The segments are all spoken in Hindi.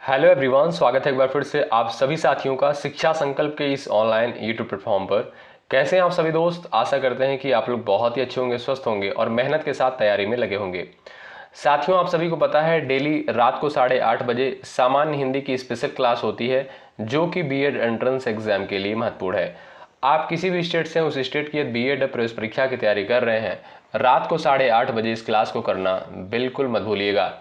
हेलो एवरीवन, स्वागत है एक बार फिर से आप सभी साथियों का शिक्षा संकल्प के इस ऑनलाइन यूट्यूब प्लेटफॉर्म पर। कैसे हैं आप सभी दोस्त? आशा करते हैं कि आप लोग बहुत ही अच्छे होंगे, स्वस्थ होंगे और मेहनत के साथ तैयारी में लगे होंगे। साथियों, आप सभी को पता है डेली रात को 8:30 बजे सामान्य हिंदी की स्पेशल क्लास होती है जो कि बीएड एंट्रेंस एग्जाम के लिए महत्वपूर्ण है। आप किसी भी स्टेट से उस स्टेट की बीएड प्रवेश परीक्षा की तैयारी कर रहे हैं, रात को 8:30 बजे इस क्लास को करना बिल्कुल मत भूलिएगा।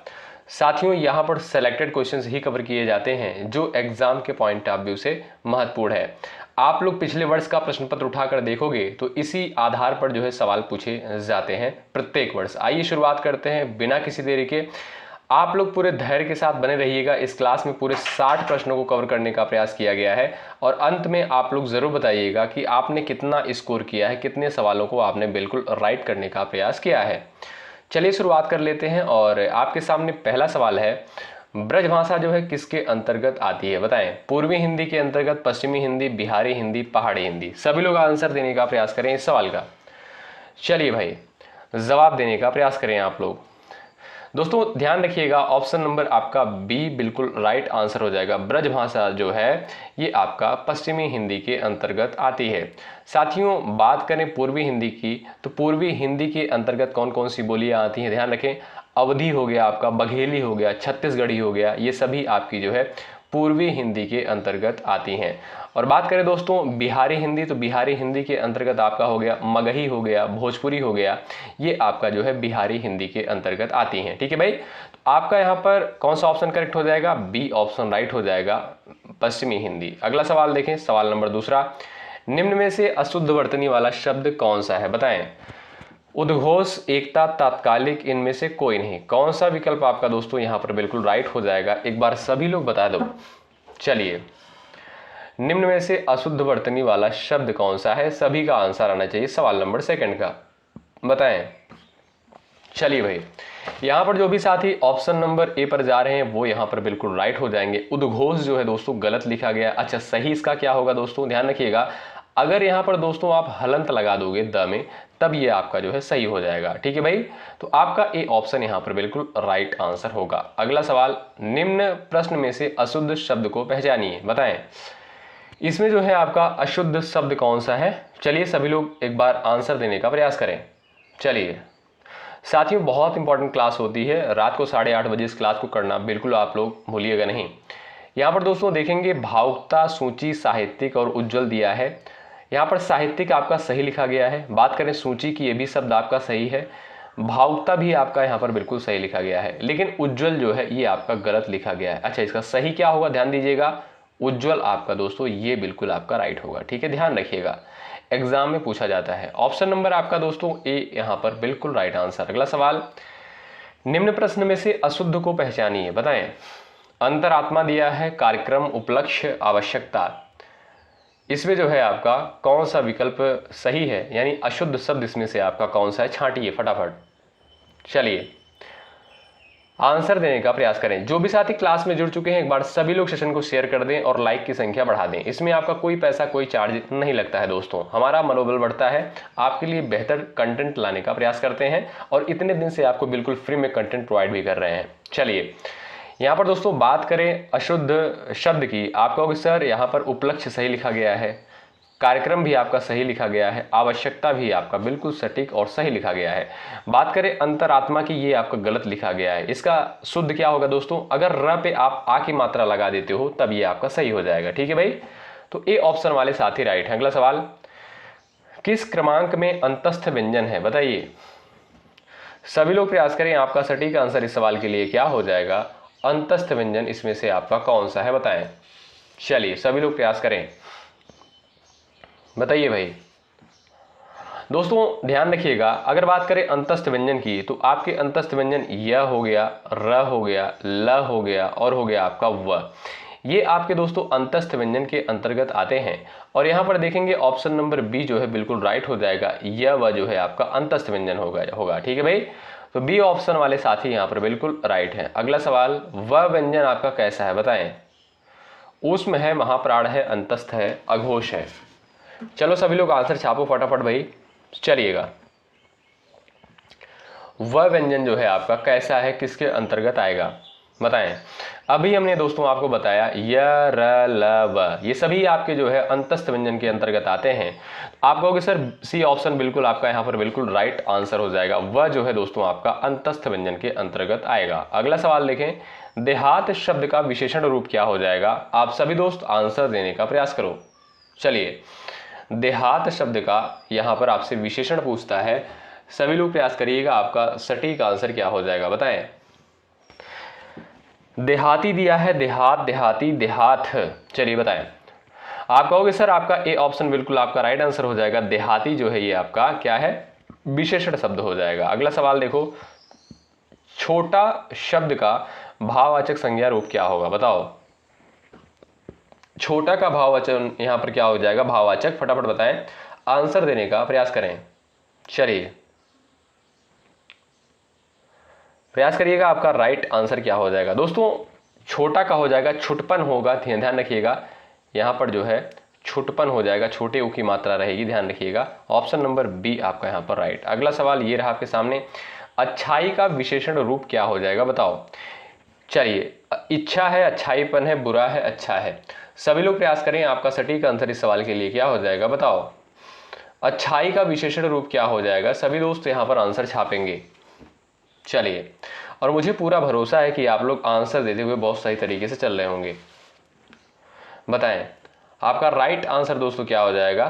साथियों, यहाँ पर सेलेक्टेड क्वेश्चंस ही कवर किए जाते हैं जो एग्जाम के पॉइंट ऑफ व्यू से महत्वपूर्ण है। आप लोग पिछले वर्ष का प्रश्न पत्र उठाकर देखोगे तो इसी आधार पर जो है सवाल पूछे जाते हैं प्रत्येक वर्ष। आइए शुरुआत करते हैं बिना किसी देरी के। आप लोग पूरे धैर्य के साथ बने रहिएगा। इस क्लास में पूरे 60 प्रश्नों को कवर करने का प्रयास किया गया है और अंत में आप लोग जरूर बताइएगा कि आपने कितना स्कोर किया है, कितने सवालों को आपने बिल्कुल राइट करने का प्रयास किया है। चलिए शुरुआत कर लेते हैं और आपके सामने पहला सवाल है, ब्रजभाषा जो है किसके अंतर्गत आती है? बताएं। पूर्वी हिंदी के अंतर्गत, पश्चिमी हिंदी, बिहारी हिंदी, पहाड़ी हिंदी? सभी लोग आंसर देने का प्रयास करें इस सवाल का। चलिए भाई, जवाब देने का प्रयास करें आप लोग। दोस्तों ध्यान रखिएगा, ऑप्शन नंबर आपका बी बिल्कुल राइट आंसर हो जाएगा। ब्रजभाषा जो है ये आपका पश्चिमी हिंदी के अंतर्गत आती है। साथियों, बात करें पूर्वी हिंदी की तो पूर्वी हिंदी के अंतर्गत कौन कौन सी बोलियां आती हैं? ध्यान रखें, अवधी हो गया, आपका बघेली हो गया, छत्तीसगढ़ी हो गया, ये सभी आपकी जो है पूर्वी हिंदी के अंतर्गत आती हैं। और बात करें दोस्तों बिहारी हिंदी तो बिहारी हिंदी के अंतर्गत आपका हो गया मगही हो गया, भोजपुरी हो गया, ये आपका जो है बिहारी हिंदी के अंतर्गत आती हैं। ठीक है भाई, तो आपका यहाँ पर कौन सा ऑप्शन करेक्ट हो जाएगा? बी ऑप्शन राइट हो जाएगा, पश्चिमी हिंदी। अगला सवाल देखें, सवाल नंबर दूसरा, निम्न में से अशुद्ध वर्तनी वाला शब्द कौन सा है? बताएं। उद्घोष, एकता, तात्कालिक, इनमें से कोई नहीं। कौन सा विकल्प आपका दोस्तों यहाँ पर बिल्कुल राइट हो जाएगा? एक बार सभी लोग बता दो। चलिए, निम्न में से अशुद्ध वर्तनी वाला शब्द कौन सा है? सभी का आंसर आना चाहिए सवाल नंबर सेकंड का। बताएं। चलिए भाई, यहां पर जो भी साथी ऑप्शन नंबर ए पर जा रहे हैं वो यहां पर बिल्कुल राइट हो जाएंगे। उद्घोष जो है दोस्तों गलत लिखा गया। अच्छा, सही इसका क्या होगा दोस्तों? ध्यान रखिएगा, अगर यहां पर दोस्तों आप हलंत लगा दोगे द में, तब ये आपका जो है सही हो जाएगा। ठीक है भाई, तो आपका ए ऑप्शन यहां पर बिल्कुल राइट आंसर होगा। अगला सवाल, निम्न प्रश्न में से अशुद्ध शब्द को पहचानिए। बताएं, इसमें जो है आपका अशुद्ध शब्द कौन सा है? चलिए सभी लोग एक बार आंसर देने का प्रयास करें। चलिए साथियों, बहुत इंपॉर्टेंट क्लास होती है, रात को 8:30 बजे इस क्लास को करना बिल्कुल आप लोग भूलिएगा नहीं। यहाँ पर दोस्तों देखेंगे भावुकता, सूची, साहित्यिक और उज्जवल दिया है। यहाँ पर साहित्यिक आपका सही लिखा गया है। बात करें सूची की, ये भी शब्द आपका सही है। भावुकता भी आपका यहाँ पर बिल्कुल सही लिखा गया है, लेकिन उज्जवल जो है ये आपका गलत लिखा गया है। अच्छा, इसका सही क्या होगा? ध्यान दीजिएगा, उज्जवल आपका दोस्तों ये बिल्कुल आपका राइट होगा। ठीक है, ध्यान रखिएगा, एग्जाम में पूछा जाता है। ऑप्शन नंबर आपका दोस्तों ए यहां पर बिल्कुल राइट आंसर। अगला सवाल, निम्न प्रश्न में से अशुद्ध को पहचानिए। बताएं। अंतरात्मा दिया है, कार्यक्रम, उपलक्ष्य, आवश्यकता। इसमें जो है आपका कौन सा विकल्प सही है, यानी अशुद्ध शब्द इसमें से आपका कौन सा है? छांटिए फटाफट। चलिए आंसर देने का प्रयास करें। जो भी साथी क्लास में जुड़ चुके हैं, एक बार सभी लोग सेशन को शेयर कर दें और लाइक की संख्या बढ़ा दें। इसमें आपका कोई पैसा, कोई चार्ज नहीं लगता है दोस्तों। हमारा मनोबल बढ़ता है, आपके लिए बेहतर कंटेंट लाने का प्रयास करते हैं और इतने दिन से आपको बिल्कुल फ्री में कंटेंट प्रोवाइड भी कर रहे हैं। चलिए यहाँ पर दोस्तों बात करें अशुद्ध शब्द की, आपका सर यहाँ पर उपलक्ष्य सही लिखा गया है, कार्यक्रम भी आपका सही लिखा गया है, आवश्यकता भी आपका बिल्कुल सटीक और सही लिखा गया है। बात करें अंतरात्मा की, ये आपका गलत लिखा गया है। इसका शुद्ध क्या होगा दोस्तों? अगर र पे आप आ की मात्रा लगा देते हो तब ये आपका सही हो जाएगा। ठीक है भाई, तो ए ऑप्शन वाले साथी राइट है। अगला सवाल, किस क्रमांक में अंतस्थ व्यंजन है? बताइए, सभी लोग प्रयास करें। आपका सटीक आंसर इस सवाल के लिए क्या हो जाएगा? अंतस्थ व्यंजन इसमें से आपका कौन सा है? बताएं। चलिए सभी लोग प्रयास करें, बताइए भाई। दोस्तों ध्यान रखिएगा, अगर बात करें अंतस्थ व्यंजन की तो आपके अंतस्थ व्यंजन य हो गया, र हो गया, ल हो गया और हो गया आपका व। ये आपके दोस्तों अंतस्थ व्यंजन के अंतर्गत आते हैं। और यहाँ पर देखेंगे ऑप्शन नंबर बी जो है बिल्कुल राइट हो जाएगा। य व जो है आपका अंतस्थ व्यंजन होगा। ठीक है भाई, तो बी ऑप्शन वाले साथी यहाँ पर बिल्कुल राइट है। अगला सवाल, व व्यंजन आपका कैसा है? बताएं। ऊष्म है, महाप्राण है, अंतस्थ है, अघोष है। चलो सभी लोग आंसर छापो फटाफट भाई। चलिएगा, वह व्यंजन जो है आपका कैसा है, किसके अंतर्गत आएगा? बताएं। अभी हमने दोस्तों आपको बताया य, र, ल, व, ये सभी आपके जो है अंतस्थ व्यंजन के अंतर्गत आते हैं। आप कहोगे सर सी ऑप्शन बिल्कुल आपका यहाँ पर बिल्कुल राइट आंसर हो जाएगा। वह जो है दोस्तों आपका अंतस्थ व्यंजन के अंतर्गत आएगा। अगला सवाल देखें, देहात शब्द का विशेषण रूप क्या हो जाएगा? आप सभी दोस्त आंसर देने का प्रयास करो। चलिए, देहात शब्द का यहाँ पर आपसे विशेषण पूछता है, सभी लोग प्रयास करिएगा, आपका सटीक आंसर क्या हो जाएगा बताएं। देहाती दिया है, देहात, देहाती, देहात। चलिए बताएं। आप कहोगे सर आपका ए ऑप्शन बिल्कुल आपका राइट आंसर हो जाएगा। देहाती जो है ये आपका क्या है? विशेषण शब्द हो जाएगा। अगला सवाल देखो, छोटा शब्द का भाववाचक संज्ञा रूप क्या होगा बताओ। छोटा का भाववाचक यहां पर क्या हो जाएगा? भाववाचक। फटाफट बताएं, आंसर देने का प्रयास करें। चलिए प्रयास करिएगा, आपका राइट आंसर क्या हो जाएगा दोस्तों? छोटा का हो जाएगा छुटपन होगा। ध्यान रखिएगा, यहां पर जो है छुटपन हो जाएगा, छोटे ऊ की मात्रा रहेगी, ध्यान रखिएगा। ऑप्शन नंबर बी आपका यहां पर राइट। अगला सवाल ये रहा आपके सामने, अच्छाई का विशेषण रूप क्या हो जाएगा बताओ। चलिए, इच्छा है, अच्छाईपन है, बुरा है, अच्छा है। सभी लोग प्रयास करें, आपका सटीक आंसर इस सवाल के लिए क्या हो जाएगा बताओ। अच्छाई का विशेषण रूप क्या हो जाएगा? सभी दोस्त यहां पर आंसर छापेंगे। चलिए, और मुझे पूरा भरोसा है कि आप लोग आंसर देते हुए बहुत सही तरीके से चल रहे होंगे। बताएं, आपका राइट आंसर दोस्तों क्या हो जाएगा?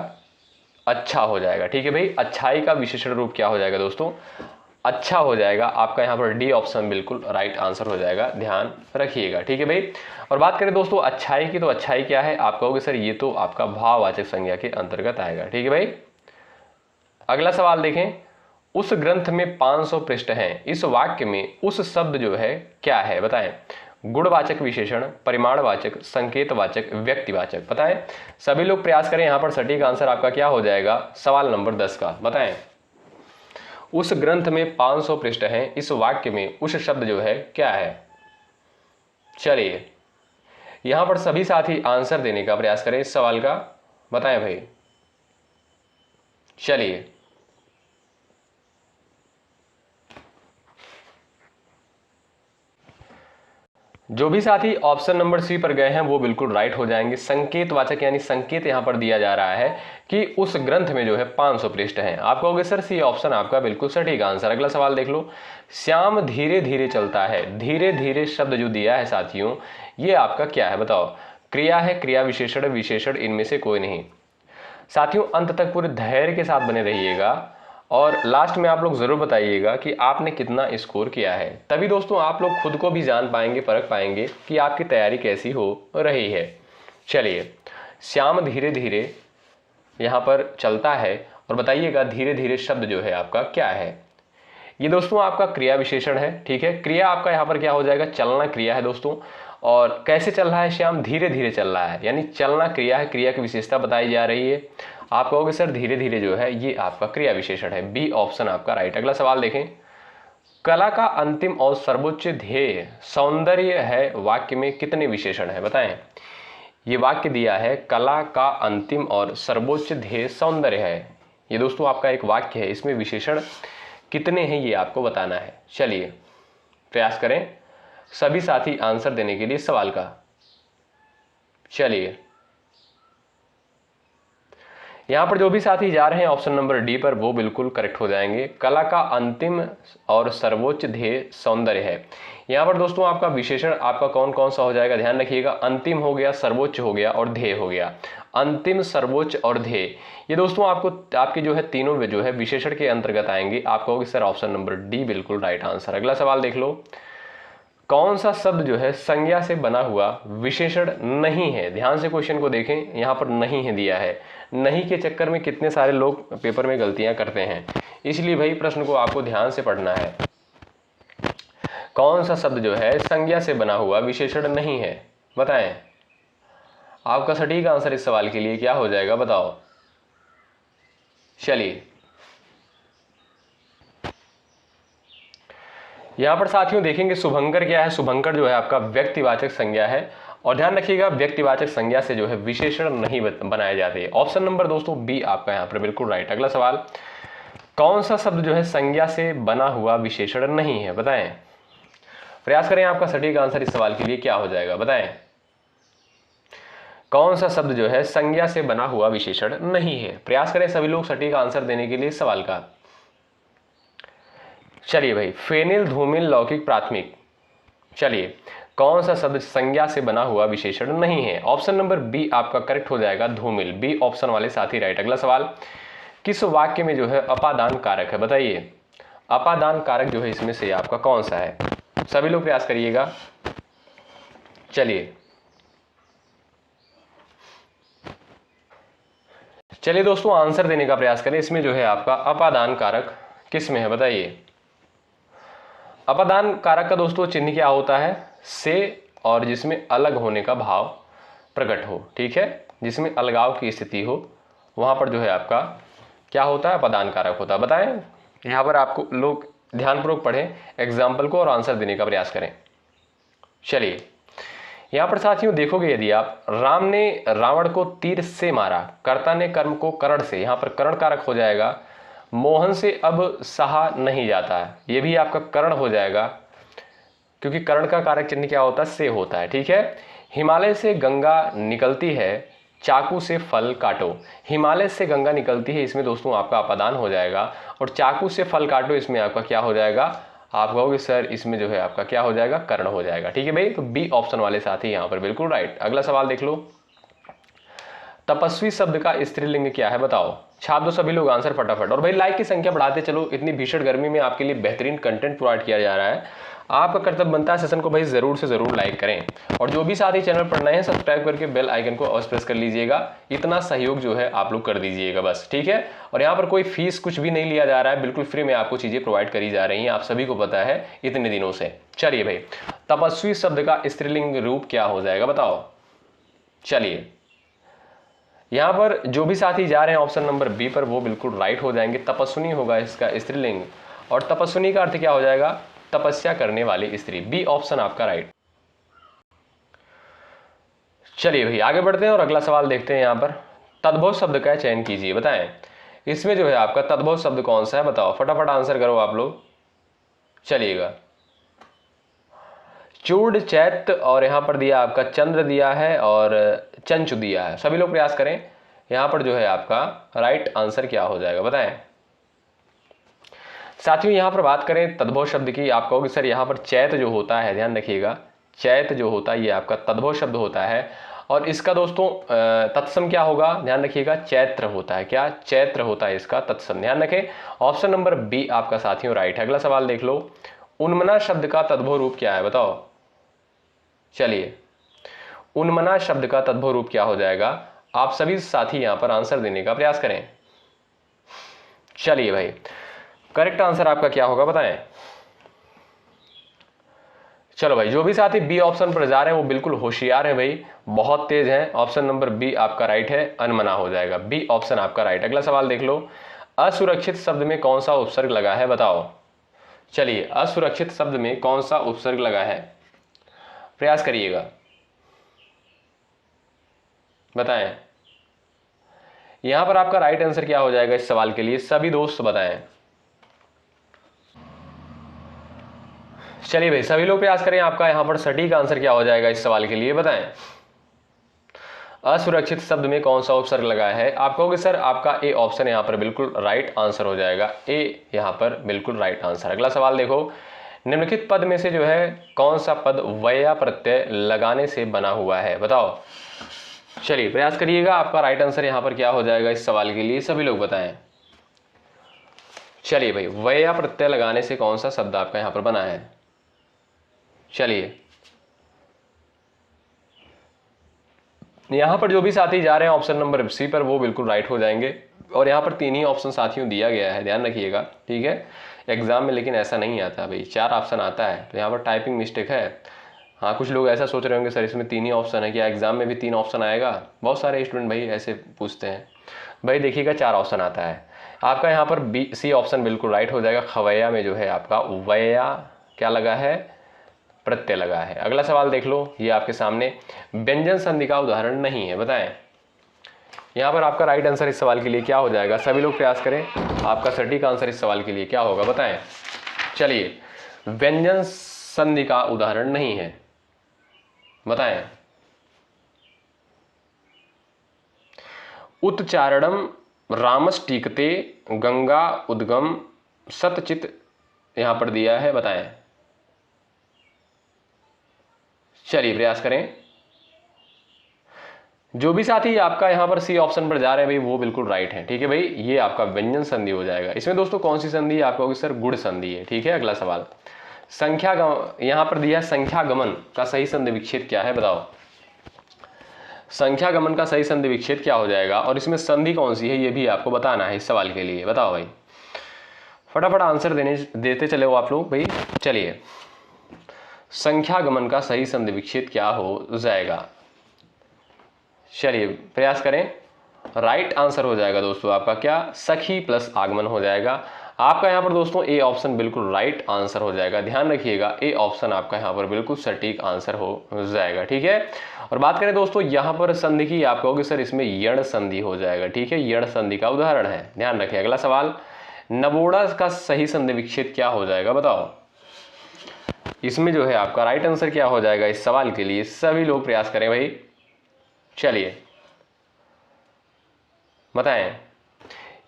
अच्छा हो जाएगा। ठीक है भाई, अच्छाई का विशेषण रूप क्या हो जाएगा दोस्तों? अच्छा हो जाएगा। आपका यहाँ पर डी ऑप्शन बिल्कुल राइट आंसर हो जाएगा, ध्यान रखिएगा। ठीक है भाई, और बात करें दोस्तों अच्छाई की, तो अच्छाई क्या है? आप कहोगे सर ये तो आपका भाववाचक संज्ञा के अंतर्गत आएगा। ठीक है भाई, अगला सवाल देखें, उस ग्रंथ में 500 पृष्ठ हैं, इस वाक्य में उस शब्द जो है क्या है बताएं। गुणवाचक विशेषण, परिमाणवाचक, संकेतवाचक, व्यक्तिवाचक। बताएं, सभी लोग प्रयास करें, यहां पर सटीक आंसर आपका क्या हो जाएगा? सवाल नंबर 10 का बताएं। उस ग्रंथ में 500 पृष्ठ हैं, इस वाक्य में उस शब्द जो है क्या है? चलिए, यहां पर सभी साथी आंसर देने का प्रयास करें इस सवाल का। बताएं भाई। चलिए, जो भी साथी ऑप्शन नंबर सी पर गए हैं वो बिल्कुल राइट हो जाएंगे। संकेतवाचक यानी संकेत यहां पर दिया जा रहा है कि उस ग्रंथ में जो है 500 पृष्ठ हैं। आप कहोगे सर सी ऑप्शन आपका बिल्कुल सटीक आंसर। अगला सवाल देख लो, श्याम धीरे धीरे चलता है। धीरे धीरे शब्द जो दिया है साथियों, ये आपका क्या है बताओ। क्रिया है, क्रिया विशेषण, विशेषण, इनमें से कोई नहीं। साथियों अंत तक पूरे धैर्य के साथ बने रहिएगा और लास्ट में आप लोग जरूर बताइएगा कि आपने कितना स्कोर किया है। तभी दोस्तों आप लोग खुद को भी जान पाएंगे, परख पाएंगे कि आपकी तैयारी कैसी हो रही है। चलिए, श्याम धीरे धीरे यहाँ पर चलता है और बताइएगा धीरे धीरे शब्द जो है आपका क्या है। ये दोस्तों आपका क्रिया विशेषण है। ठीक है, क्रिया आपका यहाँ पर क्या हो जाएगा? चलना क्रिया है दोस्तों। और कैसे चल रहा है श्याम? धीरे धीरे चल रहा है, यानी चलना क्रिया है, क्रिया की विशेषता बताई जा रही है। आप कहोगे सर धीरे धीरे जो है ये आपका क्रिया विशेषण है। बी ऑप्शन आपका राइट। अगला सवाल देखें, कला का अंतिम और सर्वोच्च ध्येय सौंदर्य है, वाक्य में कितने विशेषण है बताएं। ये वाक्य दिया है, कला का अंतिम और सर्वोच्च ध्येय सौंदर्य है। ये दोस्तों आपका एक वाक्य है, इसमें विशेषण कितने हैं ये आपको बताना है। चलिए प्रयास करें सभी साथी आंसर देने के लिए सवाल का। चलिए, यहां पर जो भी साथी जा रहे हैं ऑप्शन नंबर डी पर वो बिल्कुल करेक्ट हो जाएंगे। कला का अंतिम और सर्वोच्च ध्येय सौंदर्य है। यहां पर दोस्तों आपका विशेषण आपका कौन कौन सा हो जाएगा? ध्यान रखिएगा, अंतिम हो गया, सर्वोच्च हो गया और ध्येय हो गया। अंतिम, सर्वोच्च और ध्येय, ये दोस्तों आपको आपके जो है तीनों जो है विशेषण के अंतर्गत आएंगे। आप कहोगे सर ऑप्शन नंबर डी बिल्कुल राइट आंसर। अगला सवाल देख लो, कौन सा शब्द जो है संज्ञा से बना हुआ विशेषण नहीं है? ध्यान से क्वेश्चन को देखें, यहां पर नहीं है दिया है। नहीं के चक्कर में कितने सारे लोग पेपर में गलतियां करते हैं, इसलिए भाई प्रश्न को आपको ध्यान से पढ़ना है। कौन सा शब्द जो है संज्ञा से बना हुआ विशेषण नहीं है बताएं। आपका सटीक आंसर इस सवाल के लिए क्या हो जाएगा बताओ। चलिए, यहां पर साथियों देखेंगे शुभंकर क्या है? शुभंकर जो है आपका व्यक्तिवाचक संज्ञा है। और ध्यान रखिएगा व्यक्तिवाचक संज्ञा से जो है विशेषण नहीं बनाए जाते। ऑप्शन नंबर दोस्तों बी आपका यहां पर बिल्कुल राइट। अगला सवाल, कौन सा शब्द जो है संज्ञा से बना हुआ विशेषण नहीं है बताएं। प्रयास करें आपका सटीक आंसर इस सवाल के लिए क्या हो जाएगा, बताएं। कौन सा शब्द जो है संज्ञा से बना हुआ विशेषण नहीं है? प्रयास करें सभी लोग सटीक आंसर देने के लिए इस सवाल का। चलिए भाई, फेनिल, धूमिल, लौकिक, प्राथमिक। चलिए, कौन सा शब्द संज्ञा से बना हुआ विशेषण नहीं है? ऑप्शन नंबर बी आपका करेक्ट हो जाएगा, धूमिल। बी ऑप्शन वाले साथी राइट। अगला सवाल, किस वाक्य में जो है अपादान कारक है? बताइए, अपादान कारक जो है इसमें से आपका कौन सा है? सभी लोग प्रयास करिएगा। चलिए दोस्तों, आंसर देने का प्रयास करें। इसमें जो है आपका अपादान कारक किस में है? बताइए। अपादान कारक का दोस्तों चिन्ह क्या होता है? से, और जिसमें अलग होने का भाव प्रकट हो, ठीक है, जिसमें अलगाव की स्थिति हो, वहां पर जो है आपका क्या होता है? अपादान कारक होता है। बताएं, यहां पर आपको लोग ध्यानपूर्वक पढ़ें एग्जाम्पल को और आंसर देने का प्रयास करें। चलिए, यहां पर साथियों देखोगे, यदि आप, राम ने रावण को तीर से मारा, कर्ता ने कर्म को करण से, यहां पर करण कारक हो जाएगा। मोहन से अब सहा नहीं जाता, ये भी आपका करण हो जाएगा, क्योंकि करण का कारक चिन्ह क्या होता है? से होता है, ठीक है। हिमालय से गंगा निकलती है, चाकू से फल काटो। हिमालय से गंगा निकलती है, इसमें दोस्तों आपका अपादान हो जाएगा, और चाकू से फल काटो, इसमें आपका क्या हो जाएगा? आप कहोगे सर इसमें जो है आपका क्या हो जाएगा? कर्ण हो जाएगा, ठीक है भाई। तो बी ऑप्शन वाले साथी यहां पर बिल्कुल राइट। अगला सवाल देख लो, तपस्वी शब्द का स्त्रीलिंग क्या है? बताओ। छाप दो सभी लोग आंसर फटाफट, और भाई लाइक की संख्या बढ़ाते चलो। इतनी भीषण गर्मी में आपके लिए बेहतरीन कंटेंट प्रोवाइड किया जा रहा है, आपका कर्तव्य बनता है सेशन को भाई जरूर से जरूर लाइक करें, और जो भी साथी चैनल पर नए हैं सब्सक्राइब करके बेल आइकन को अवश्य प्रेस कर लीजिएगा। इतना सहयोग जो है आप लोग कर दीजिएगा बस, ठीक है। और यहाँ पर कोई फीस कुछ भी नहीं लिया जा रहा है, बिल्कुल फ्री में आपको चीजें प्रोवाइड करी जा रही हैं, आप सभी को पता है इतने दिनों से। चलिए भाई, तपस्वी शब्द का स्त्रीलिंग रूप क्या हो जाएगा? बताओ। चलिए, यहां पर जो भी साथी जा रहे हैं ऑप्शन नंबर बी पर, वो बिल्कुल राइट हो जाएंगे। तपस्विनी होगा इसका स्त्रीलिंग, और तपस्विनी का अर्थ क्या हो जाएगा? तपस्या करने वाली स्त्री। बी ऑप्शन आपका राइट। चलिए भाई, आगे बढ़ते हैं और अगला सवाल देखते हैं। यहां पर तद्भव शब्द का चयन कीजिए, बताएं। इसमें जो है आपका तद्भव शब्द कौन सा है? बताओ, फटाफट आंसर करो आप लोग। चलिएगा, चूड़, चैत्य, और यहां पर दिया आपका चंद्र दिया है, और चंचु दिया है। सभी लोग प्रयास करें, यहां पर जो है आपका राइट आंसर क्या हो जाएगा? बताएं। साथियों, यहां पर बात करें तद्भव शब्द की, आप कहोगे सर यहां पर चैत जो होता है, ध्यान रखिएगा, चैत जो होता है ये आपका तद्भव शब्द होता है, और इसका दोस्तों तत्सम क्या होगा? ध्यान रखिएगा, चैत्र होता है। क्या? चैत्र होता है इसका तत्सम, ध्यान रखें। ऑप्शन नंबर बी आपका साथियों राइट है। अगला सवाल देख लो, उन्मना शब्द का तद्भव रूप क्या है? बताओ। चलिए, उन्मना शब्द का तद्भव रूप क्या हो जाएगा? आप सभी साथी यहां पर आंसर देने का प्रयास करें। चलिए भाई, करेक्ट आंसर आपका क्या होगा? बताएं। चलो भाई, जो भी साथी बी ऑप्शन पर जा रहे हैं वो बिल्कुल होशियार हैं भाई, बहुत तेज हैं। ऑप्शन नंबर बी आपका राइट है, अनमना हो जाएगा। बी ऑप्शन आपका राइट। अगला सवाल देख लो, असुरक्षित शब्द में कौन सा उपसर्ग लगा है? बताओ। चलिए, असुरक्षित शब्द में कौन सा उपसर्ग लगा है? प्रयास करिएगा, बताएं। यहां पर आपका राइट आंसर क्या हो जाएगा इस सवाल के लिए? सभी दोस्त बताएं। चलिए भाई, सभी लोग प्रयास करें, आपका यहां पर सटीक आंसर क्या हो जाएगा इस सवाल के लिए? बताएं। असुरक्षित शब्द में कौन सा उपसर्ग लगा है? आप कहोगे सर आपका ए ऑप्शन यहां पर बिल्कुल राइट आंसर हो जाएगा। ए यहां पर बिल्कुल राइट आंसर। अगला सवाल देखो, निम्नलिखित पद में से जो है कौन सा पद वया प्रत्यय लगाने से बना हुआ है? बताओ। चलिए, प्रयास करिएगा, आपका राइट आंसर यहां पर क्या हो जाएगा इस सवाल के लिए? सभी लोग बताएं। चलिए भाई, वया प्रत्यय लगाने से कौन सा शब्द आपका यहां पर बना है? चलिए, यहां पर जो भी साथी जा रहे हैं ऑप्शन नंबर सी पर, वो बिल्कुल राइट हो जाएंगे। और यहां पर तीन ही ऑप्शन साथियों दिया गया है, ध्यान रखिएगा, ठीक है। एग्जाम में लेकिन ऐसा नहीं आता भाई, 4 ऑप्शन आता है, तो यहाँ पर टाइपिंग मिस्टेक है। हाँ, कुछ लोग ऐसा सोच रहे होंगे सर इसमें 3 ही ऑप्शन है, क्या एग्जाम में भी 3 ऑप्शन आएगा? बहुत सारे स्टूडेंट भाई ऐसे पूछते हैं। भाई देखिएगा, 4 ऑप्शन आता है आपका। यहाँ पर बी सी ऑप्शन बिल्कुल राइट हो जाएगा। खवैया में जो है आपका वया क्या लगा है? प्रत्यय लगा है। अगला सवाल देख लो, ये आपके सामने व्यंजन संधि का उदाहरण नहीं है, बताएं। यहाँ पर आपका राइट आंसर इस सवाल के लिए क्या हो जाएगा? सभी लोग प्रयास करें, आपका सटीक आंसर इस सवाल के लिए क्या होगा? बताएं। चलिए, व्यंजन संधि का उदाहरण नहीं है? बताएं। उच्चारणम रामस्टीकते गंगा उद्गम सतचित यहां पर दिया है, बताएं। चलिए प्रयास करें। जो भी साथी आपका यहां पर सी ऑप्शन पर जा रहे हैं भाई, वो बिल्कुल राइट है। ठीक है भाई, ये आपका व्यंजन संधि हो जाएगा। इसमें दोस्तों कौन सी संधि आपको होगी? सर गुण संधि है। ठीक है, अगला सवाल संख्या यहां पर दिया संख्या गमन का सही संधि विच्छेद क्या है? बताओ संख्या गमन का सही संधि विच्छेद क्या हो जाएगा, और इसमें संधि कौन सी है ये भी आपको बताना है इस सवाल के लिए। बताओ भाई, फटाफट आंसर देते चले हो आप लोग भाई। चलिए, संख्या गमन का सही संधि विच्छेद क्या हो जाएगा? चलिए प्रयास करें। राइट आंसर हो जाएगा दोस्तों आपका क्या? सखी प्लस आगमन हो जाएगा आपका यहाँ पर दोस्तों। ए ऑप्शन बिल्कुल राइट आंसर हो जाएगा। ध्यान रखिएगा, ए ऑप्शन आपका यहाँ पर बिल्कुल सटीक आंसर हो जाएगा। ठीक है, और बात करें दोस्तों यहाँ पर संधि की, आप कहोगे सर इसमें यण संधि हो जाएगा। ठीक है, यण संधि का उदाहरण है, ध्यान रखिए। अगला सवाल नवोड़ा का सही संधि विच्छेद क्या हो जाएगा? बताओ इसमें जो है आपका राइट आंसर क्या हो जाएगा इस सवाल के लिए? सभी लोग प्रयास करें भाई। चलिए बताएं।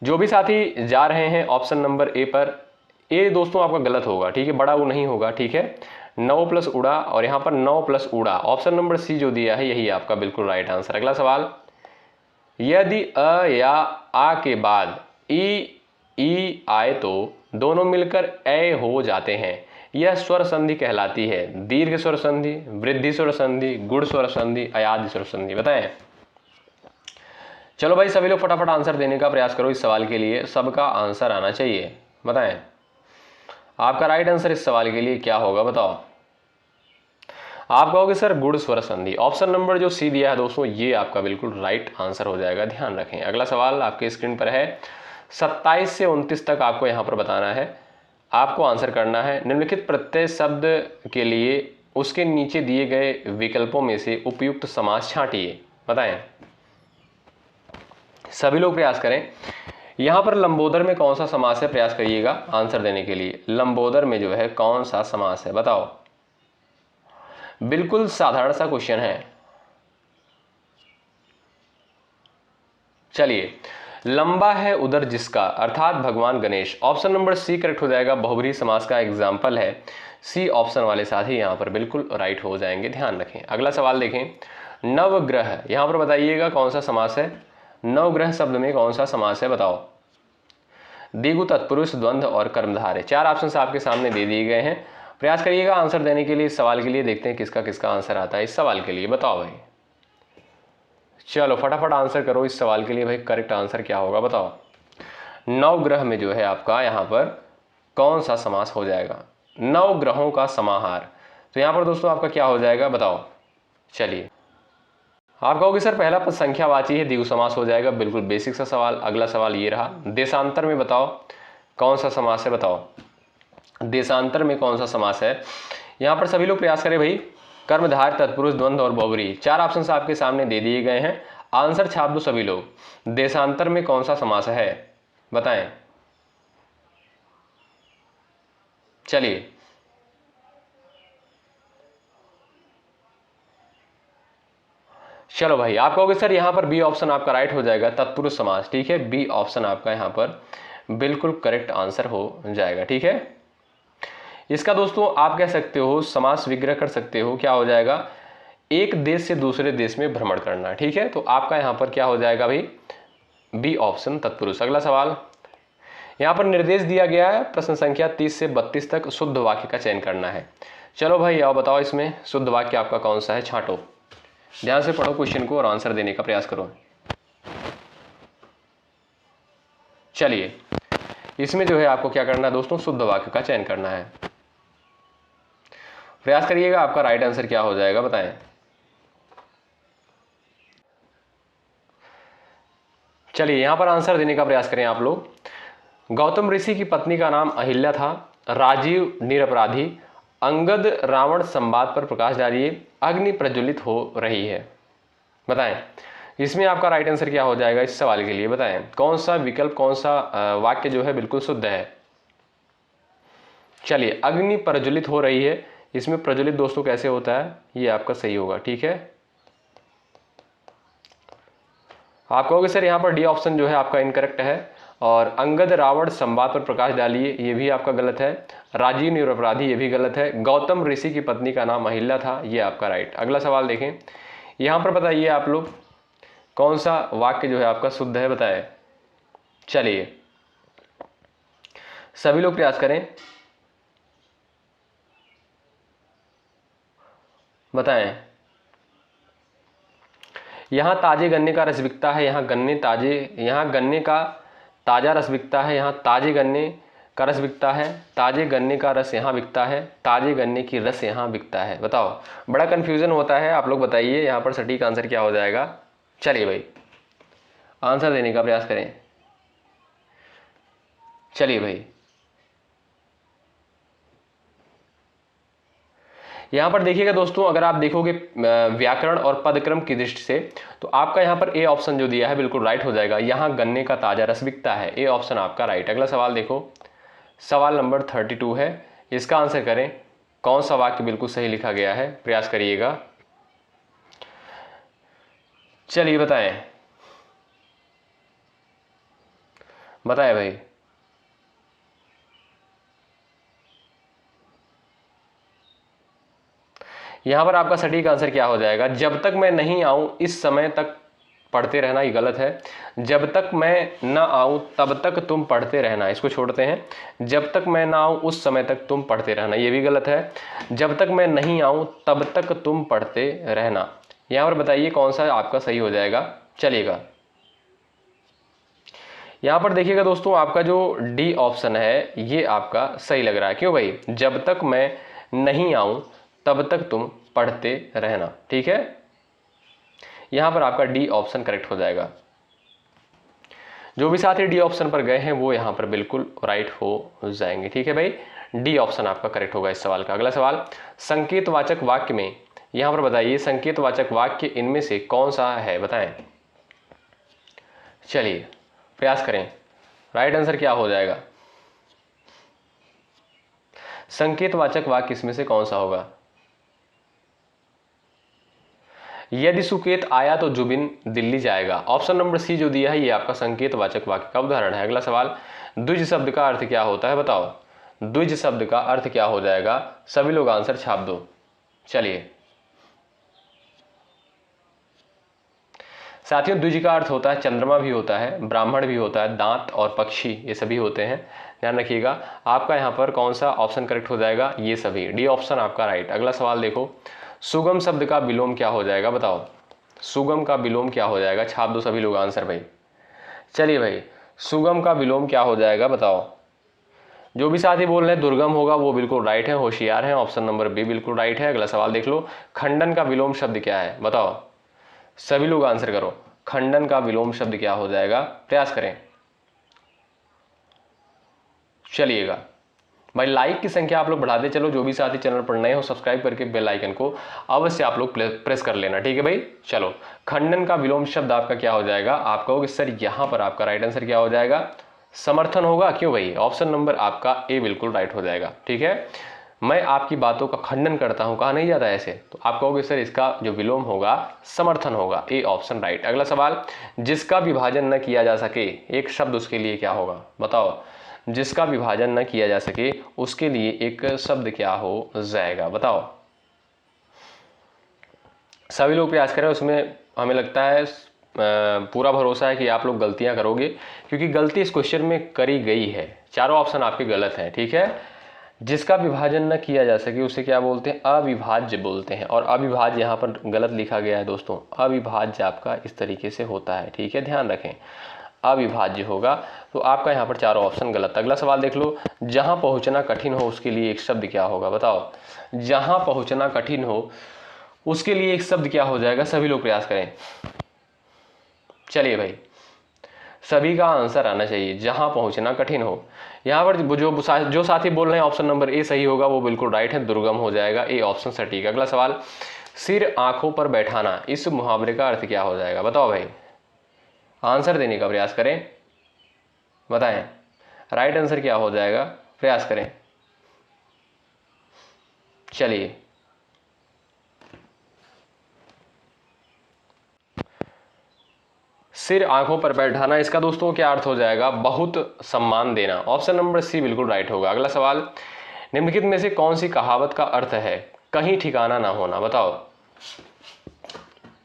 जो भी साथी जा रहे हैं ऑप्शन नंबर ए पर, ए दोस्तों आपका गलत होगा। ठीक है, बड़ा वो नहीं होगा। ठीक है, 9 प्लस उड़ा और यहाँ पर 9 प्लस उड़ा, ऑप्शन नंबर सी जो दिया है यही आपका बिल्कुल राइट आंसर। अगला सवाल यदि अ या आ के बाद ई आए तो दोनों मिलकर ए हो जाते हैं, यह स्वर संधि कहलाती है। दीर्घ स्वर संधि, वृद्धि स्वर संधि, गुण स्वर संधि, अयाद स्वर संधि। बताएं। चलो भाई सभी लोग फटाफट आंसर देने का प्रयास करो इस सवाल के लिए, सबका आंसर आना चाहिए। बताएं आपका राइट आंसर इस सवाल के लिए क्या होगा? बताओ। आप कहोगे सर गुण स्वर संधि, ऑप्शन नंबर जो सी दिया है दोस्तों ये आपका बिल्कुल राइट आंसर हो जाएगा। ध्यान रखें। अगला सवाल आपके स्क्रीन पर है, 27 से 29 तक आपको यहाँ पर बताना है। आपको आंसर करना है निम्नलिखित प्रत्यय शब्द के लिए उसके नीचे दिए गए विकल्पों में से उपयुक्त समास छांटिए। बताएं। सभी लोग प्रयास करें। यहां पर लंबोदर में कौन सा समास है? प्रयास करिएगा आंसर देने के लिए। लंबोदर में जो है कौन सा समास है? बताओ। बिल्कुल साधारण सा क्वेश्चन है। चलिए, लंबा है उदर जिसका अर्थात भगवान Ganesh, option number C correct हो जाएगा। बहुब्रीहि समास का एग्जाम्पल है। सी ऑप्शन वाले साथी यहां पर बिल्कुल राइट हो जाएंगे। ध्यान रखें। अगला सवाल देखें, नवग्रह, यहां पर बताइएगा कौन सा समास है? नवग्रह शब्द में कौन सा समास है? बताओ। द्विगु, तत्पुरुष, द्वंद्व और कर्मधारय, 4 ऑप्शन आपके सामने दे दिए गए हैं। प्रयास करिएगा आंसर देने के लिए इस सवाल के लिए। देखते हैं किसका किसका आंसर आता है इस सवाल के लिए। बताओ भाई, चलो फटाफट आंसर करो इस सवाल के लिए भाई। करेक्ट आंसर क्या होगा? बताओ। नवग्रह में जो है आपका यहाँ पर कौन सा समास हो जाएगा? नवग्रहों का समाहार। तो यहाँ पर दोस्तों आपका क्या हो जाएगा? बताओ। चलिए, आप कहोगे सर पहला पद संख्यावाची है, द्विगु समास हो जाएगा। बिल्कुल बेसिक सा सवाल। अगला सवाल ये रहा, देशांतर में बताओ कौन सा समास है? बताओ देशांतर में कौन सा समास है? यहाँ पर सभी लोग प्रयास करें भाई। कर्मधारय, तत्पुरुष, द्वंद्व और बहुब्रीहि, 4 ऑप्शन आपके सामने दे दिए गए हैं। आंसर छाप दो सभी लोग। देशांतर में कौन सा समास है? बताएं। चलिए, चलो भाई, आप कहोगे सर यहाँ पर बी ऑप्शन आपका राइट हो जाएगा, तत्पुरुष समास। ठीक है, बी ऑप्शन आपका यहाँ पर बिल्कुल करेक्ट आंसर हो जाएगा। ठीक है, इसका दोस्तों आप कह सकते हो समास विग्रह कर सकते हो। क्या हो जाएगा? एक देश से दूसरे देश में भ्रमण करना। ठीक है, तो आपका यहाँ पर क्या हो जाएगा भाई? बी ऑप्शन तत्पुरुष। अगला सवाल, यहाँ पर निर्देश दिया गया है प्रश्न संख्या 30 से 32 तक शुद्ध वाक्य का चयन करना है। चलो भाई आओ बताओ इसमें शुद्ध वाक्य आपका कौन सा है? छांटो, ध्यान से पढ़ो क्वेश्चन को और आंसर देने का प्रयास करो। चलिए, इसमें जो है आपको क्या करना है दोस्तों? शुद्ध वाक्य का चयन करना है। प्रयास करिएगा आपका राइट आंसर क्या हो जाएगा? बताएं। चलिए, यहां पर आंसर देने का प्रयास करें आप लोग। गौतम ऋषि की पत्नी का नाम अहिल्या था। राजीव निरपराधी। अंगद रावण संवाद पर प्रकाश डालिए। अग्नि प्रज्वलित हो रही है। बताएं, इसमें आपका राइट आंसर क्या हो जाएगा इस सवाल के लिए? बताएं कौन सा विकल्प, कौन सा वाक्य जो है बिल्कुल शुद्ध है? चलिए, अग्नि प्रज्वलित हो रही है, इसमें प्रज्वलित दोस्तों कैसे होता है, ये आपका सही होगा। ठीक है, आप कहोगे सर यहाँ पर डी ऑप्शन जो है आपका इनकरेक्ट है। और अंगद रावण संवाद पर प्रकाश डालिए, ये भी आपका गलत है। राजीव निरपराधी, ये भी गलत है। गौतम ऋषि की पत्नी का नाम अहिल्या था, ये आपका राइट। अगला सवाल देखें, यहाँ पर बताइए आप लोग कौन सा वाक्य जो है आपका शुद्ध है, बताएं। चलिए सभी लोग प्रयास करें, बताएं। यहाँ ताजे गन्ने का रस बिकता है, यहाँ गन्ने का ताजा रस बिकता है, यहाँ ताजे गन्ने का रस बिकता है, ताजे गन्ने का रस यहाँ बिकता है, ताजे गन्ने की रस यहाँ बिकता है। बताओ, बड़ा कंफ्यूजन होता है, आप लोग बताइए यहाँ पर सटीक आंसर क्या हो जाएगा। चलिए भाई आंसर देने का प्रयास करें। चलिए भाई, यहाँ पर देखिएगा दोस्तों, अगर आप देखोगे व्याकरण और पदक्रम की दृष्टि से, तो आपका यहाँ पर ए ऑप्शन जो दिया है बिल्कुल राइट हो जाएगा। यहाँ गन्ने का ताजा रस बिकता है, ए ऑप्शन आपका राइट। अगला सवाल देखो, सवाल नंबर 32 है, इसका आंसर करें। कौन सा वाक्य बिल्कुल सही लिखा गया है, प्रयास करिएगा। चलिए बताएं, बताएं भाई। यहां पर आपका सटीक आंसर क्या हो जाएगा, जब तक मैं नहीं आऊं इस समय तक पढ़ते रहना, ये गलत है। जब तक मैं ना आऊं तब तक तुम पढ़ते रहना, इसको छोड़ते हैं। जब तक मैं ना आऊं उस समय तक तुम पढ़ते रहना, ये भी गलत है। जब तक मैं नहीं आऊं तब तक तुम पढ़ते रहना, यहां पर बताइए कौन सा आपका सही हो जाएगा। चलिएगा, यहां पर देखिएगा दोस्तों, आपका जो डी ऑप्शन है ये आपका सही लग रहा है। क्यों भाई, जब तक मैं नहीं आऊं तब तक तुम पढ़ते रहना। ठीक है, यहां पर आपका डी ऑप्शन करेक्ट हो जाएगा। जो भी साथी डी ऑप्शन पर गए हैं वो यहां पर बिल्कुल राइट हो जाएंगे। ठीक है भाई, डी ऑप्शन आपका करेक्ट होगा इस सवाल का। अगला सवाल, संकेतवाचक वाक्य में, यहां पर बताइए संकेतवाचक वाक्य इनमें से कौन सा है, बताएं। चलिए प्रयास करें, राइट आंसर क्या हो जाएगा। संकेतवाचक वाक्य इसमें से कौन सा होगा। यदि सुकेत आया तो जुबिन दिल्ली जाएगा, ऑप्शन नंबर सी जो दिया है ये आपका संकेतवाचक वाक्य का उदाहरण है। अगला सवाल, द्विज शब्द का अर्थ क्या होता है, बताओ। द्विज शब्द का अर्थ क्या हो जाएगा, सभी लोग आंसर छाप दो। चलिए साथियों, द्विज का अर्थ होता है चंद्रमा भी होता है, ब्राह्मण भी होता है, दांत और पक्षी, ये सभी होते हैं, ध्यान रखिएगा। आपका यहाँ पर कौन सा ऑप्शन करेक्ट हो जाएगा, ये सभी, डी ऑप्शन आपका राइट। अगला सवाल देखो, सुगम शब्द का विलोम क्या हो जाएगा, बताओ। सुगम का विलोम क्या हो जाएगा, छाप दो सभी लोग आंसर भाई। चलिए भाई, सुगम का विलोम क्या हो जाएगा, बताओ। जो भी साथी बोल रहे हैं दुर्गम होगा वो बिल्कुल राइट है, होशियार है, ऑप्शन नंबर बी बिल्कुल राइट है। अगला सवाल देख लो, खंडन का विलोम शब्द क्या है, बताओ। सभी लोग आंसर करो, खंडन का विलोम शब्द क्या हो जाएगा, प्रयास करें। चलिएगा भाई, लाइक की संख्या आप लोग बढ़ाते चलो। जो भी साथी चैनल पर नए हो सब्सक्राइब करके बेल आइकन को अवश्य आप लोग प्रेस कर लेना। ठीक है भाई, चलो। खंडन का विलोम शब्द आपका क्या हो जाएगा, आप कहोगे सर यहाँ पर आपका राइट आंसर क्या हो जाएगा, समर्थन होगा। क्यों भाई, ऑप्शन नंबर आपका ए बिल्कुल राइट हो जाएगा। ठीक है, मैं आपकी बातों का खंडन करता हूं, कहा नहीं जाता ऐसे, तो आप कहोगे सर इसका जो विलोम होगा समर्थन होगा, ए ऑप्शन राइट। अगला सवाल, जिसका विभाजन न किया जा सके, एक शब्द उसके लिए क्या होगा, बताओ। जिसका विभाजन न किया जा सके उसके लिए एक शब्द क्या हो जाएगा, बताओ। सभी लोग प्रयास करें, उसमें हमें लगता है पूरा भरोसा है कि आप लोग गलतियां करोगे, क्योंकि गलती इस क्वेश्चन में करी गई है। चारों ऑप्शन आपके गलत हैं। ठीक है, जिसका विभाजन न किया जा सके उसे क्या बोलते हैं, अविभाज्य बोलते हैं। और अविभाज्य यहाँ पर गलत लिखा गया है दोस्तों, अविभाज्य आपका इस तरीके से होता है। ठीक है, ध्यान रखें, अविभाज्य होगा। तो आपका यहाँ पर चारों ऑप्शन गलत। अगला सवाल देख लो, जहां पहुंचना कठिन हो उसके लिए एक शब्द क्या होगा, बताओ। जहां पहुंचना कठिन हो उसके लिए एक शब्द क्या हो जाएगा, सभी लोग प्रयास करें। चलिए भाई, सभी का आंसर आना चाहिए, जहां पहुंचना कठिन हो। यहाँ पर जो साथी बोल रहे हैं ऑप्शन नंबर ए सही होगा, वो बिल्कुल राइट है, दुर्गम हो जाएगा, ए ऑप्शन सटीक। अगला सवाल, सिर आंखों पर बैठाना, इस मुहावरे का अर्थ क्या हो जाएगा, बताओ भाई। आंसर देने का प्रयास करें, बताएं राइट आंसर क्या हो जाएगा, प्रयास करें। चलिए, सिर आंखों पर बैठाना, इसका दोस्तों क्या अर्थ हो जाएगा? बहुत सम्मान देना। ऑप्शन नंबर सी बिल्कुल राइट होगा। अगला सवाल, निम्नलिखित में से कौन सी कहावत का अर्थ है कहीं ठिकाना ना होना? बताओ।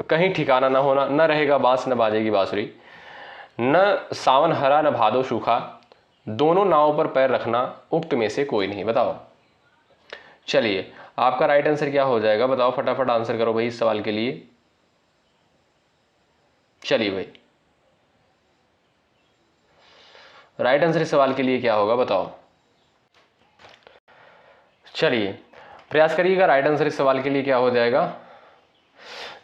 कहीं ठिकाना ना होना, न रहेगा बांस न बाजेगी बांसुरी, न सावन हरा न भादो सूखा, दोनों नावों पर पैर रखना, उक्त में से कोई नहीं। बताओ। चलिए, आपका राइट आंसर क्या हो जाएगा? बताओ, फटाफट आंसर करो भाई इस सवाल के लिए। चलिए भाई, राइट आंसर इस सवाल के लिए क्या होगा? बताओ। चलिए, प्रयास करिएगा। राइट आंसर इस सवाल के लिए क्या हो जाएगा?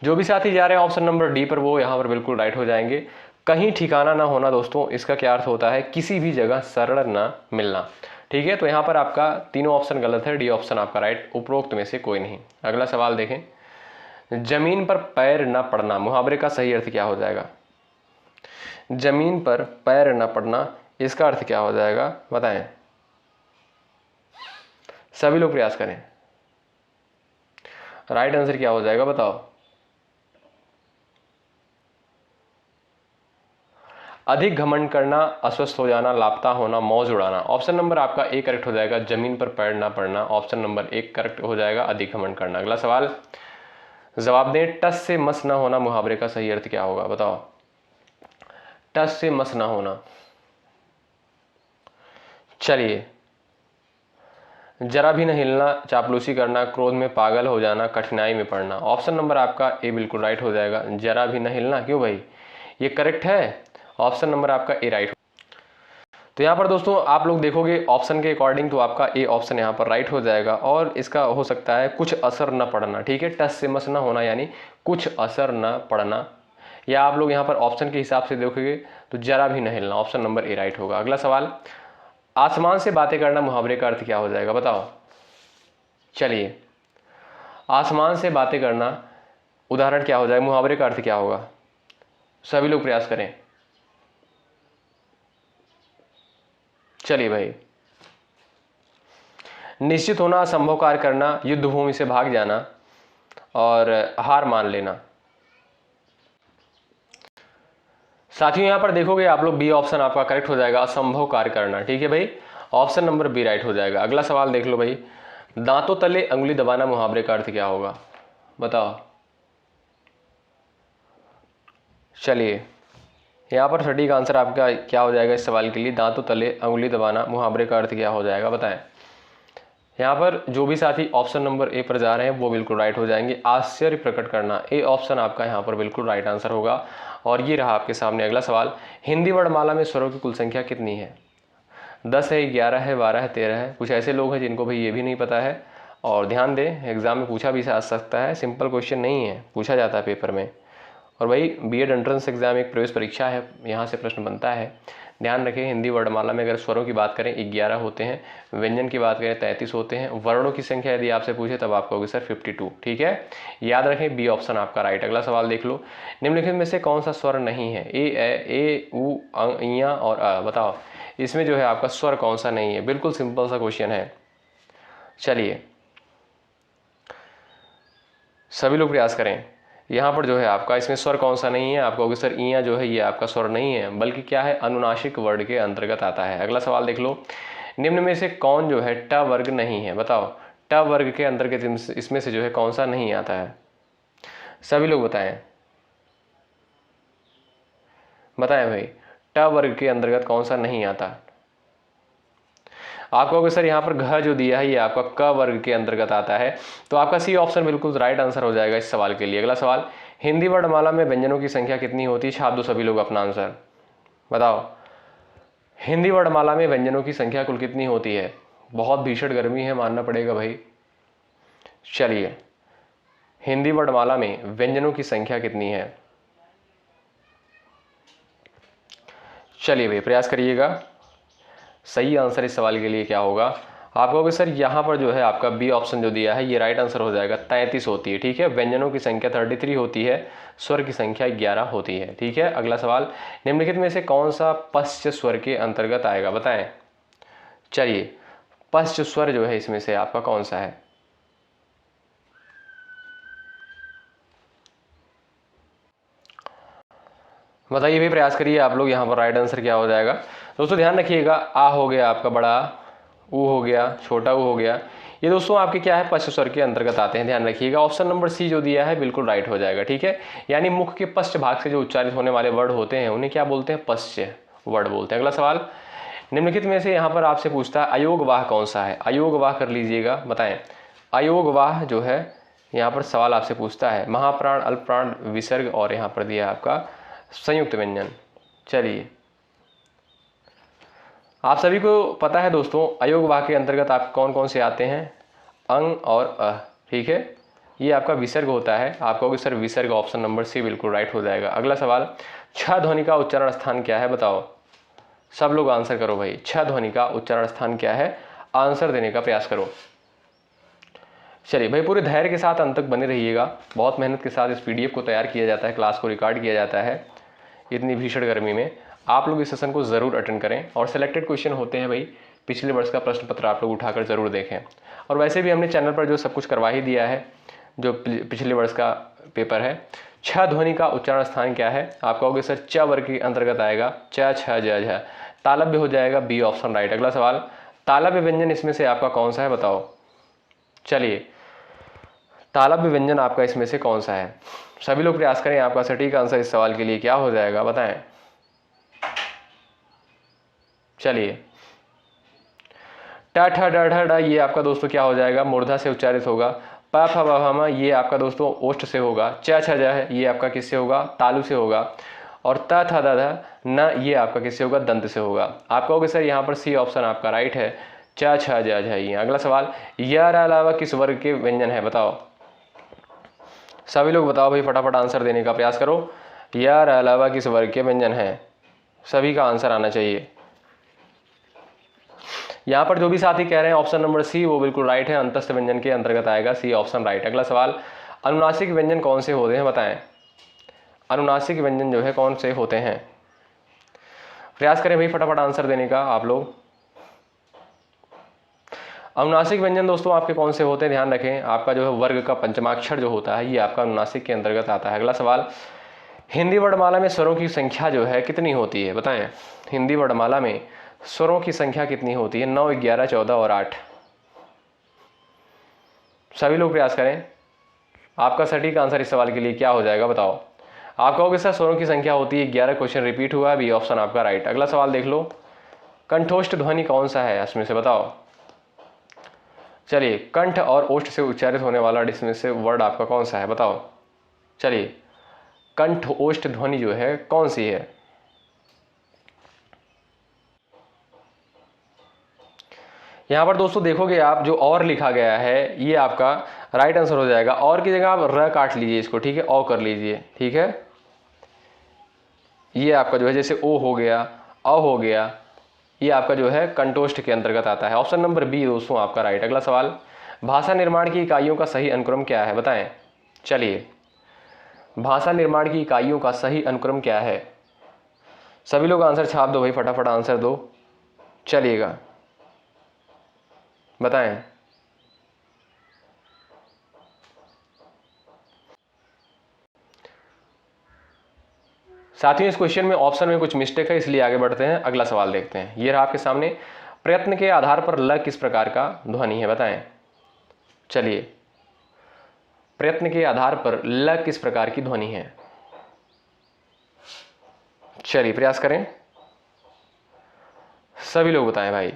जो भी साथी जा रहे हैं ऑप्शन नंबर डी पर, वो यहां पर बिल्कुल राइट हो जाएंगे। कहीं ठिकाना ना होना दोस्तों, इसका क्या अर्थ होता है? किसी भी जगह शरण ना मिलना। ठीक है, तो यहां पर आपका तीनों ऑप्शन गलत है, डी ऑप्शन आपका राइट, उपरोक्त में से कोई नहीं। अगला सवाल देखें, जमीन पर पैर न पड़ना, मुहावरे का सही अर्थ क्या हो जाएगा? जमीन पर पैर न पड़ना, इसका अर्थ क्या हो जाएगा? बताएं, सभी लोग प्रयास करें। राइट आंसर क्या हो जाएगा? बताओ। अधिक घमंड करना, अस्वस्थ हो जाना, लापता होना, मौज उड़ाना। ऑप्शन नंबर आपका ए करेक्ट हो जाएगा, जमीन पर पैर ना पड़ना। ऑप्शन नंबर एक करेक्ट हो जाएगा, अधिक घमंड करना। अगला सवाल, जवाब दें, टस से मस ना होना, मुहावरे का सही अर्थ क्या होगा? बताओ। टस से मस ना होना, चलिए, जरा भी न हिलना, चापलूसी करना, क्रोध में पागल हो जाना, कठिनाई में पड़ना। ऑप्शन नंबर आपका ए बिल्कुल राइट हो जाएगा, जरा भी न हिलना। क्यों भाई, ये करेक्ट है। ऑप्शन नंबर आपका ए राइट। तो यहाँ पर दोस्तों आप लोग देखोगे ऑप्शन के अकॉर्डिंग, तो आपका ए ऑप्शन यहाँ पर राइट हो जाएगा। और इसका हो सकता है कुछ असर न पड़ना। ठीक है, टस से मस न होना यानी कुछ असर न पड़ना, या आप लोग यहाँ पर ऑप्शन के हिसाब से देखोगे तो जरा भी न हिलना। ऑप्शन नंबर ए राइट होगा। अगला सवाल, आसमान से बातें करना, मुहावरे का अर्थ क्या हो जाएगा? बताओ। चलिए, आसमान से बातें करना, उदाहरण क्या हो जाएगा? मुहावरे का अर्थ क्या होगा? सभी लोग प्रयास करें। चलिए भाई, निश्चित होना, असंभव कार्य करना, युद्ध भूमि से भाग जाना और हार मान लेना। साथियों यहाँ पर देखोगे आप लोग, बी ऑप्शन आपका करेक्ट हो जाएगा, असंभव कार्य करना। ठीक है भाई, ऑप्शन नंबर बी राइट हो जाएगा। अगला सवाल देख लो भाई, दांतों तले अंगुली दबाना, मुहावरे का अर्थ क्या होगा? बताओ। चलिए, यहाँ पर सटीक आंसर आपका क्या हो जाएगा इस सवाल के लिए? दांतों तले अंगुली दबाना, मुहावरे का अर्थ क्या हो जाएगा? बताएं। यहाँ पर जो भी साथी ऑप्शन नंबर ए पर जा रहे हैं वो बिल्कुल राइट हो जाएंगे। आश्चर्य प्रकट करना, ए ऑप्शन आपका यहाँ पर बिल्कुल राइट आंसर होगा। और ये रहा आपके सामने अगला सवाल, हिंदी वर्णमाला में स्वरों की कुल संख्या कितनी है? 10 है, 11 है, 12 है, 13 है। कुछ ऐसे लोग हैं जिनको भाई ये भी नहीं पता है। और ध्यान दें, एग्जाम में पूछा भी जा सकता है, सिंपल क्वेश्चन नहीं है, पूछा जाता है पेपर में। और भाई बीएड एंट्रेंस एग्जाम एक प्रवेश परीक्षा है, यहाँ से प्रश्न बनता है। ध्यान रखें, हिंदी वर्णमाला में अगर स्वरों की बात करें 11 होते हैं, व्यंजन की बात करें 33 होते हैं, वर्णों की संख्या यदि आपसे पूछे तब आपको होगी सर 52। ठीक है, याद रखें, बी ऑप्शन आपका राइट। अगला सवाल देख लो, निम्नलिखित में से कौन सा स्वर नहीं है? ए उ इया और अ। बताओ, इसमें जो है आपका स्वर कौन सा नहीं है? बिल्कुल सिंपल सा क्वेश्चन है। चलिए, सभी लोग प्रयास करें। यहाँ पर जो है आपका इसमें स्वर कौन सा नहीं है? आपको होगी सर इया जो है ये आपका स्वर नहीं है, बल्कि क्या है, अनुनासिक वर्ण के अंतर्गत आता है। अगला सवाल देख लो, निम्न में से कौन जो है ट वर्ग नहीं है? बताओ, ट वर्ग के अंतर्गत इसमें से जो है कौन सा नहीं आता है? सभी लोग बताएं, बताएं भाई, ट वर्ग के अंतर्गत कौन सा नहीं आता? आपको सर यहाँ पर घ जो दिया है ये आपका क वर्ग के अंतर्गत आता है, तो आपका सी ऑप्शन बिल्कुल राइट आंसर हो जाएगा इस सवाल के लिए। अगला सवाल, हिंदी वर्णमाला में व्यंजनों की संख्या कितनी होती है? छाप दो सभी लोग अपना आंसर। बताओ, हिंदी वर्णमाला में व्यंजनों की संख्या कुल कितनी होती है? बहुत भीषण गर्मी है, मानना पड़ेगा भाई। चलिए, हिंदी वर्णमाला में व्यंजनों की संख्या कितनी है? चलिए भाई, प्रयास करिएगा। सही आंसर इस सवाल के लिए क्या होगा? आप कहोगे सर यहाँ पर जो है आपका बी ऑप्शन जो दिया है ये राइट आंसर हो जाएगा, 33 होती है। ठीक है, व्यंजनों की संख्या 33 होती है, स्वर की संख्या 11 होती है। ठीक है, अगला सवाल, निम्नलिखित में से कौन सा पश्च स्वर के अंतर्गत आएगा? बताएं। चलिए, पश्च स्वर जो है इसमें से आपका कौन सा है? बताइए भाई, प्रयास करिए आप लोग, यहाँ पर राइट आंसर क्या हो जाएगा। दोस्तों ध्यान रखिएगा, आ हो गया आपका बड़ा, ऊ हो गया छोटा, ऊ हो गया, ये दोस्तों आपके क्या है, पश्च स्वर के अंतर्गत आते हैं। ध्यान रखिएगा, ऑप्शन नंबर सी जो दिया है बिल्कुल राइट हो जाएगा। ठीक है, यानी मुख के पश्च भाग से जो उच्चारित होने वाले वर्ड होते हैं उन्हें क्या बोलते हैं, पश्च वर्ड बोलते हैं। अगला सवाल, निम्नलिखित में से यहाँ पर आपसे पूछता है अयोगवाह कौन सा है। अयोगवाह कर लीजिएगा, बताएं। अयोगवाह जो है यहाँ पर सवाल आपसे पूछता है महाप्राण, अल्पप्राण, विसर्ग और यहाँ पर दिया है आपका संयुक्त व्यंजन। चलिए, आप सभी को पता है दोस्तों अयोगवाह के अंतर्गत आप कौन कौन से आते हैं, अंग और अ। ठीक है, ये आपका विसर्ग होता है। आप कहोगे सर विसर्ग, ऑप्शन नंबर सी बिल्कुल राइट हो जाएगा। अगला सवाल, छ ध्वनि का उच्चारण स्थान क्या है, बताओ। सब लोग आंसर करो भाई, छ ध्वनि का उच्चारण स्थान क्या है, आंसर देने का प्रयास करो। चलिए भाई, पूरे धैर्य के साथ अंत तक बने रहिएगा। बहुत मेहनत के साथ इस पीडीएफ को तैयार किया जाता है, क्लास को रिकॉर्ड किया जाता है। इतनी भीषण गर्मी में आप लोग इस सेशन को ज़रूर अटेंड करें और सिलेक्टेड क्वेश्चन होते हैं भाई, पिछले वर्ष का प्रश्न पत्र आप लोग उठाकर ज़रूर देखें। और वैसे भी हमने चैनल पर जो सब कुछ करवा ही दिया है, जो पिछले वर्ष का पेपर है। छ ध्वनि का उच्चारण स्थान क्या है, आप कहोगे सर च वर्ग के अंतर्गत आएगा, च छ ज झ। तालव्य हो जाएगा, बी ऑप्शन राइट। अगला सवाल, तालव्य व्यंजन इसमें से आपका कौन सा है, बताओ। चलिए, तालव्य व्यंजन आपका इसमें से कौन सा है, सभी लोग प्रयास करें। आपका सटीक आंसर इस सवाल के लिए क्या हो जाएगा, बताएं। चलिए, ट ठ ड ढ ड, ये आपका दोस्तों क्या हो जाएगा, मूर्धा से उच्चारित होगा। प फ ब भ म, ये आपका दोस्तों ओष्ठ से होगा। च छ ज है, ये आपका किससे होगा, तालु से होगा। और त थ द ध न, ये आपका किससे होगा, दंत से होगा। आप कहोगे सर यहाँ पर सी ऑप्शन आपका राइट है, च छ ज झ ये। अगला सवाल, य र अलावा किस वर्ग के व्यंजन है, बताओ। सभी लोग बताओ भाई, फटाफट आंसर देने का प्रयास करो। य र अलावा किस वर्ग के व्यंजन है, सभी का आंसर आना चाहिए। यहाँ पर जो भी साथी कह रहे हैं ऑप्शन नंबर सी वो बिल्कुल राइट है, अंतस्थ व्यंजन के अंतर्गत आएगा, सी ऑप्शन राइट। अगला सवाल, अनुनासिक व्यंजन कौन से होते हैं, बताएं। अनुनासिक व्यंजन जो है कौन से होते हैं, प्रयास करें भाई फटाफट आंसर देने का आप लोग। अनुनासिक व्यंजन दोस्तों आपके कौन से होते हैं, ध्यान रखें। आपका जो है वर्ग का पंचमाक्षर जो होता है ये आपका अनुनासिक के अंतर्गत आता है। अगला सवाल, हिंदी वर्णमाला में स्वरों की संख्या जो है कितनी होती है, बताएं। हिंदी वर्णमाला में स्वरों की संख्या कितनी होती है, 9, 11, 14 और 8। सभी लोग प्रयास करें। आपका सटीक आंसर इस सवाल के लिए क्या हो जाएगा, बताओ। आप कहोगे सर स्वरों की संख्या होती है 11, क्वेश्चन रिपीट हुआ है, बी ऑप्शन आपका राइट। अगला सवाल देख लो, कंठोष्ठ ध्वनि कौन सा है इसमें से, बताओ। चलिए, कंठ और ओष्ठ से उच्चारित होने वाला इसमें से वर्ड आपका कौन सा है, बताओ। चलिए, कंठ ओष्ठ ध्वनि जो है कौन सी है, यहाँ पर दोस्तों देखोगे आप जो और लिखा गया है ये आपका राइट आंसर हो जाएगा। और की जगह आप र काट लीजिए इसको, ठीक है, ओ कर लीजिए, ठीक है। ये आपका जो है जैसे ओ हो गया, अ हो गया, ये आपका जो है कंठोष्ठ के अंतर्गत आता है। ऑप्शन नंबर बी दोस्तों आपका राइट। अगला सवाल, भाषा निर्माण की इकाइयों का सही अनुक्रम क्या है, बताएं। चलिए, भाषा निर्माण की इकाइयों का सही अनुक्रम क्या है, सभी लोग आंसर छाप दो भाई, फटाफट आंसर दो। चलिएगा, बताएं। साथियों, इस क्वेश्चन में ऑप्शन में कुछ मिस्टेक है, इसलिए आगे बढ़ते हैं। अगला सवाल देखते हैं। ये रहा आपके सामने, प्रयत्न के आधार पर ल किस प्रकार का ध्वनि है, बताएं। चलिए, प्रयत्न के आधार पर ल किस प्रकार की ध्वनि है, चलिए प्रयास करें, सभी लोग बताएं भाई।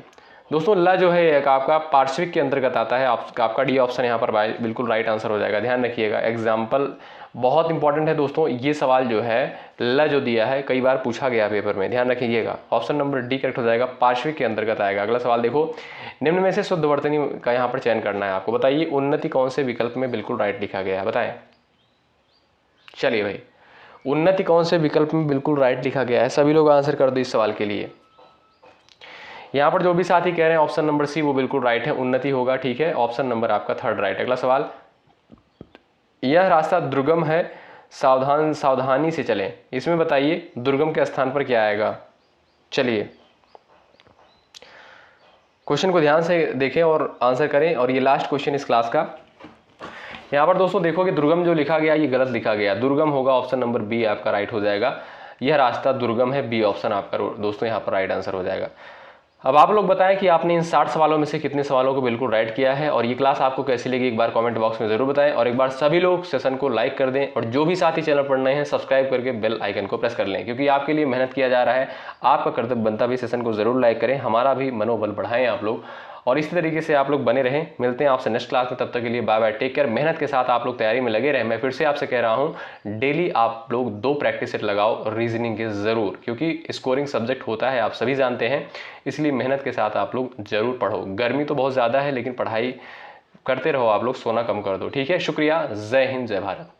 दोस्तों ल जो है एक आपका पार्श्विक के अंतर्गत आता है, आपका डी ऑप्शन यहाँ पर बिल्कुल राइट आंसर हो जाएगा। ध्यान रखिएगा, एग्जाम्पल बहुत इंपॉर्टेंट है दोस्तों। ये सवाल जो है ल जो दिया है कई बार पूछा गया पेपर में, ध्यान रखिएगा। ऑप्शन नंबर डी करेक्ट हो जाएगा, पार्श्विक के अंतर्गत आएगा। अगला सवाल देखो, निम्न में से शुद्ध वर्तनी का यहाँ पर चयन करना है आपको। बताइए उन्नति कौन से विकल्प में बिल्कुल राइट लिखा गया है, बताएं। चलिए भाई, उन्नति कौन से विकल्प में बिल्कुल राइट लिखा गया है, सभी लोग आंसर कर दो इस सवाल के लिए। यहाँ पर जो भी साथी कह रहे हैं ऑप्शन नंबर सी वो बिल्कुल राइट है, उन्नति होगा, ठीक है। ऑप्शन नंबर आपका थर्ड राइट। अगला सवाल, यह रास्ता दुर्गम है, सावधानी से चलें, इसमें बताइए दुर्गम के स्थान पर क्या आएगा। चलिए, क्वेश्चन को ध्यान से देखें और आंसर करें। और ये लास्ट क्वेश्चन इस क्लास का। यहाँ पर दोस्तों देखोगे दुर्गम जो लिखा गया ये गलत लिखा गया, दुर्गम होगा ऑप्शन नंबर बी आपका राइट हो जाएगा। यह रास्ता दुर्गम है, बी ऑप्शन आपका दोस्तों यहाँ पर राइट आंसर हो जाएगा। अब आप लोग बताएं कि आपने इन 60 सवालों में से कितने सवालों को बिल्कुल राइट किया है, और ये क्लास आपको कैसी लगी एक बार कमेंट बॉक्स में जरूर बताएं। और एक बार सभी लोग सेशन को लाइक कर दें, और जो भी साथी चैनल पर नए हैं सब्सक्राइब करके बेल आइकन को प्रेस कर लें, क्योंकि आपके लिए मेहनत किया जा रहा है। आपका कर्तव्य बनता भी सेशन को जरूर लाइक करें, हमारा भी मनोबल बढ़ाएं आप लोग, और इसी तरीके से आप लोग बने रहें। मिलते हैं आपसे नेक्स्ट क्लास में, तब तक के लिए बाय बाय, टेक केयर। मेहनत के साथ आप लोग तैयारी में लगे रहें। मैं फिर से आपसे कह रहा हूं, डेली आप लोग 2 प्रैक्टिस सेट लगाओ रीजनिंग के जरूर, क्योंकि स्कोरिंग सब्जेक्ट होता है, आप सभी जानते हैं। इसलिए मेहनत के साथ आप लोग जरूर पढ़ो। गर्मी तो बहुत ज़्यादा है, लेकिन पढ़ाई करते रहो आप लोग, सोना कम कर दो। ठीक है, शुक्रिया। जय हिंद, जय भारत।